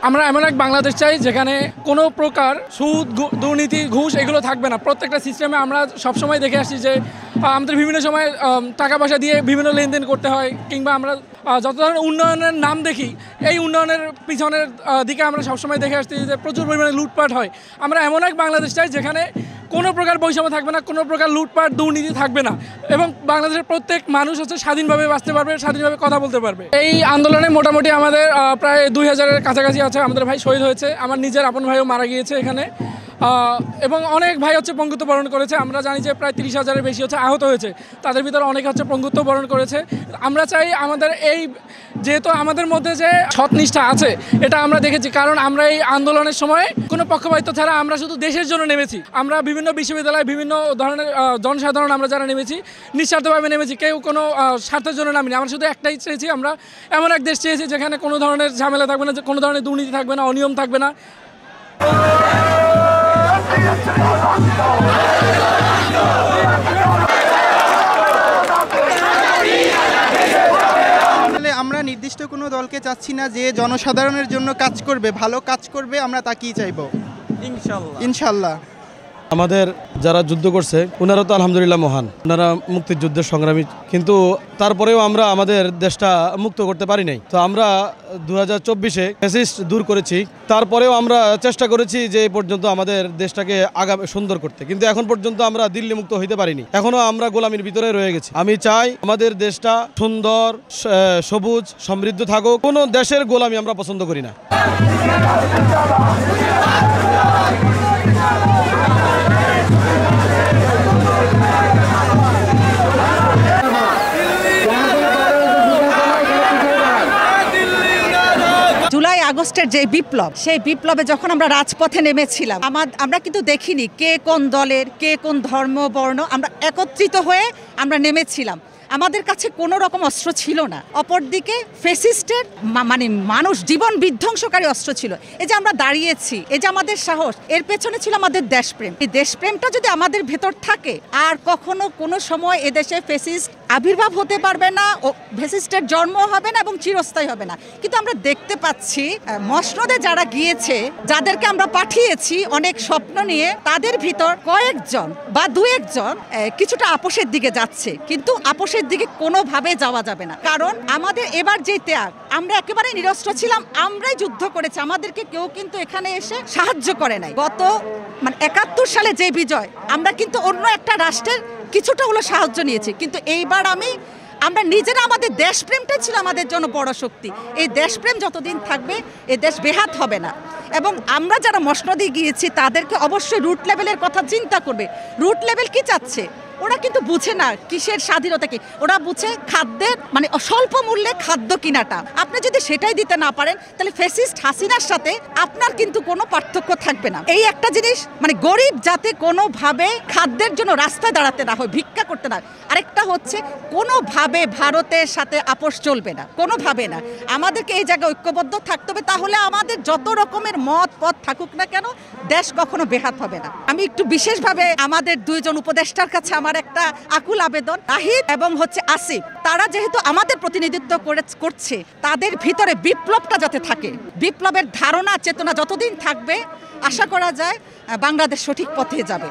আমরা এমন এক বাংলাদেশ চাই যেখানে কোনো প্রকার সুদ দুর্নীতি ঘুষ এগুলো থাকবে না। প্রত্যেকটা সিস্টেমে আমরা সবসময় দেখে আসছি যে আমাদের বিভিন্ন সময় টাকা পয়সা দিয়ে বিভিন্ন লেনদেন করতে হয়, কিংবা আমরা যত ধরনের উন্নয়নের নাম দেখি এই উন্নয়নের পিছনের দিকে আমরা সবসময় দেখে আসছি যে প্রচুর পরিমাণে লুটপাট হয়। আমরা এমন এক বাংলাদেশ চাই যেখানে কোনো প্রকার বৈষম্য থাকবে না, কোনো প্রকার লুটপাট দুর্নীতি থাকবে না, এবং বাংলাদেশের প্রত্যেক মানুষ হচ্ছে স্বাধীনভাবে বাঁচতে পারবে, স্বাধীনভাবে কথা বলতে পারবে। এই আন্দোলনে মোটামুটি আমাদের প্রায় 2000-এর কাছাকাছি আছে। আমাদের ভাই শহীদ হয়েছে, আমার নিজের আপন ভাইও মারা গিয়েছে এখানে, এবং অনেক ভাই হচ্ছে পঙ্গুত্ব বরণ করেছে। আমরা জানি যে প্রায় 30,000-এর বেশি হচ্ছে আহত হয়েছে, তাদের ভিতরে অনেক হচ্ছে পঙ্গুত্ব বরণ করেছে। আমরা চাই আমাদের এই যেহেতু আমাদের মধ্যে যে সৎনিষ্ঠা আছে এটা আমরা দেখেছি, কারণ আমরা এই আন্দোলনের সময় কোনো পক্ষপাতিত্ব ছাড়া আমরা শুধু দেশের জন্য নেমেছি। আমরা বিভিন্ন বিশ্ববিদ্যালয় বিভিন্ন ধরনের জনসাধারণ আমরা যারা নেমেছি নিঃস্বার্থভাবে নেমেছি, কেউ কোনো স্বার্থের জন্য নামিনি। আমরা শুধু একটাই চেয়েছি, আমরা এমন এক দেশ চেয়েছি যেখানে কোনো ধরনের ঝামেলা থাকবে না, কোনো ধরনের দুর্নীতি থাকবে না, অনিয়ম থাকবে না। আমরা নির্দিষ্ট কোনো দলকে চাচ্ছি না যে জনসাধারণের জন্য কাজ করবে, ভালো কাজ করবে, আমরা তাকেই চাইবো ইনশাল্লাহ। আমাদের যারা যুদ্ধ করছে ওনারা তো আলহামদুলিল্লাহ মহান, ওনারা মুক্তিযুদ্ধের সংগ্রামী, কিন্তু তারপরেও আমরা আমাদের দেশটা মুক্ত করতে পারি নাই। তো আমরা 2024-এ ফ্যাসিস্ট দূর করেছি, তারপরেও আমরা চেষ্টা করেছি যে এই পর্যন্ত আমাদের দেশটাকে আগামী সুন্দর করতে, কিন্তু এখন পর্যন্ত আমরা দিল্লি মুক্ত হইতে পারিনি, এখনো আমরা গোলামির ভিতরে রয়ে গেছি। আমি চাই আমাদের দেশটা সুন্দর, সবুজ, সমৃদ্ধ থাকুক। কোনো দেশের গোলামি আমরা পছন্দ করি না। জুলাই আগস্টের যে বিপ্লব, সেই বিপ্লবে যখন আমরা রাজপথে নেমেছিলাম, আমরা কিন্তু দেখিনি কে কোন দলের, কে কোন ধর্ম বর্ণ, আমরা একত্রিত হয়ে আমরা নেমেছিলাম। আমাদের কাছে কোনো রকম অস্ত্র ছিল না। অপরদিকে ফ্যাসিস্টের মানে মানুষ জীবন বিধ্বংসকারী অস্ত্র ছিল। এই যে আমরা দাঁড়িয়েছি, এই যে আমাদের সাহস, এর পেছনে ছিল আমাদের দেশপ্রেম। এই দেশপ্রেমটা যদি আমাদের ভেতর থাকে, আর কখনো কোনো সময় এদেশে ফ্যাসিস্ট আবির্ভাব হতে পারবে না, ও ফ্যাসিস্টের জন্ম হবে না এবং চিরস্থায়ী হবে না। কিন্তু আমরা দেখতে পাচ্ছি মসনদে যারা গিয়েছে, যাদেরকে আমরা পাঠিয়েছি অনেক স্বপ্ন নিয়ে, তাদের ভিতর কয়েকজন বা দু একজন কিছুটা আপোষের দিকে যাচ্ছে, কিন্তু আপোষের দিকে কোনোভাবে যাওয়া যাবে না। কারণ আমাদের এবার যে ত্যাগ, আমরা একেবারে নিরস্ত্র ছিলাম, আমরাই যুদ্ধ করেছি, আমাদেরকে কেউ কিন্তু এখানে এসে সাহায্য করে নাই। গত 71 সালে যে বিজয়, আমরা কিন্তু অন্য একটা রাষ্ট্রের কিছুটা হলো সাহায্য নিয়েছি, কিন্তু এইবার আমরা নিজেরা, আমাদের দেশপ্রেমটাই ছিল আমাদের জন্য বড় শক্তি। এই দেশপ্রেম যতদিন থাকবে এই দেশ বেহাত হবে না। এবং আমরা যারা মসনদে গিয়েছি তাদেরকে অবশ্যই রুট লেভেলের কথা চিন্তা করবে। রুট লেভেল কি চাচ্ছে? ওরা কিন্তু বুঝে না কিসের স্বাধীনতা কি, ওরা বুঝে খাদ্যের স্বল্প মূল্যে খাদ্য কিনাটা। আপনি যদি সেটাই দিতে না পারেন, তাহলে ফ্যাসিস্ট হাসিনার সাথে আপনার কিন্তু কোনো পার্থক্য থাকবে না। এই একটা জিনিস, গরিব যাতে কোনোভাবে খাদ্যের জন্য রাস্তায় দাঁড়াতে না হয়, ভিক্ষা করতে না। আরেকটা হচ্ছে, কোনোভাবে ভারতের সাথে আপোষ চলবে না, কোনোভাবে না। আমাদেরকে এই জায়গায় ঐক্যবদ্ধ থাকতে হবে, তাহলে আমাদের যত রকমের মত পথ থাকুক না কেন, দেশ কখনো বেহাত হবে না। আমি একটু বিশেষভাবে আমাদের দুইজন উপদেষ্টার কাছে আমার একটা আকুল আবেদন, নাহিদ এবং আসিফ, তারা যেহেতু আমাদের প্রতিনিধিত্ব করছে, তাদের ভিতরে বিপ্লবটা যাতে থাকে, বিপ্লবের ধারণা চেতনা যতদিন থাকবে, আশা করা যায় বাংলাদেশ সঠিক পথে যাবে।